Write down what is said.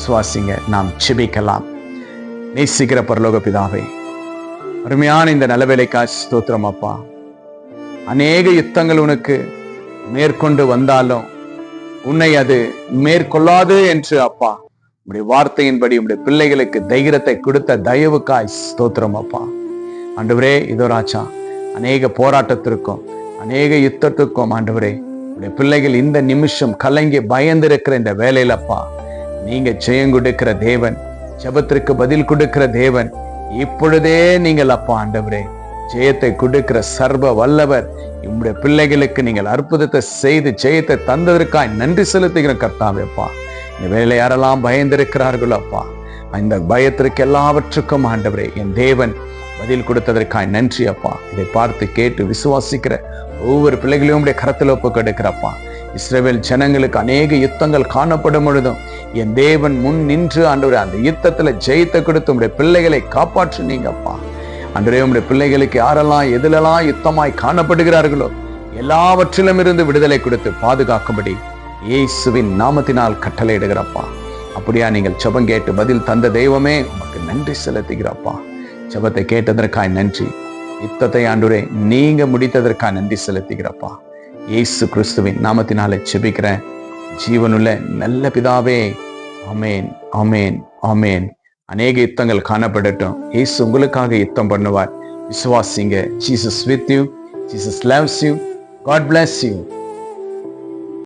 விசுவாசிங்க. நாம் செபிக்கலாம். நேசிக்கிற பரலோக பிதாவே, அருமையான இந்த நல்ல வேலைக்காய் ஸ்தோத்திரம் அப்பா. அநேக யுத்தங்கள் உனக்கு மேற்கொண்டு வந்தாலும் உன்னை அது மேற்கொள்ளாது என்று அப்பா உடைய வார்த்தையின்படி உடைய பிள்ளைகளுக்கு தைரியத்தை கொடுத்த தயவுக்காய் ஸ்தோத்திரம் அப்பா. ஆண்டவரே, இதோ ராஜா, அநேக போராட்டத்திற்கும் அநேக யுத்தத்துக்கும் ஆண்டவரே உடைய பிள்ளைகள் இந்த நிமிஷம் கலங்கி பயந்திருக்கிற இந்த வேலையிலப்பா, நீங்க ஜெயம் கொடுக்கிற தேவன், ஜெபத்திற்கு பதில் கொடுக்கிற தேவன், இப்பொழுதே நீங்கள் அப்பா ஆண்டவரே ஜெயத்தை கொடுக்கிற சர்வ வல்லவர். உங்களுடைய பிள்ளைகளுக்கு நீங்கள் அற்புதத்தை செய்து ஜெயத்தை தந்ததற்காய் நன்றி செலுத்துகிற கர்த்தாவே அப்பா. இந்த வேலை யாரெல்லாம் பயந்திருக்கிறார்களோ அப்பா, இந்த பயத்திற்கு எல்லாவற்றுக்கும் ஆண்டவரே என் தேவன் பதில் கொடுத்ததற்காய் நன்றி அப்பா. இதை பார்த்து கேட்டு விசுவாசிக்கிற ஒவ்வொரு பிள்ளைகளையும் உடைய கரத்தில் ஒப்பு கொடுக்கிறப்பா. இஸ்ரவேல் ஜனங்களுக்கு அநேக யுத்தங்கள் காணப்படும் பொழுதும் என் தேவன் முன் நின்று ஆண்டவரே அந்த யுத்தத்துல ஜெயத்தை கொடுத்து உடைய பிள்ளைகளை காப்பாற்றுனீங்கப்பா. அன்றே உடைய பிள்ளைகளுக்கு யாரெல்லாம் எதிலெல்லாம் யுத்தமாய் காணப்படுகிறார்களோ எல்லாவற்றிலும் இருந்து விடுதலை கொடுத்து பாதுகாக்கும்படி இயேசுவின் நாமத்தினால் கட்டளையிடுகிறப்பா. அப்படியா நீங்கள் ஜெபம் கேட்டு பதில் தந்த தெய்வமே உமக்கு நன்றி செலுத்துகிறப்பா. ஜெபத்தை கேட்டதற்காய் நன்றி. யுத்தத்தை ஆண்டவரே நீங்க முடித்ததற்காக நன்றி செலுத்துகிறப்பா. இயேசு கிறிஸ்துவின் நாமத்தினாலே ஜெபிக்கிறேன் ஜீவனுள்ள நல்ல பிதாவே. ஆமேன், ஆமேன், ஆமேன். அநேக யுத்தங்கள் காணப்படட்டும். இயேசு உங்களுக்காக யுத்தம் பண்ணுவார். விசுவாசிங்க. Jesus with you. Jesus loves you. God bless you.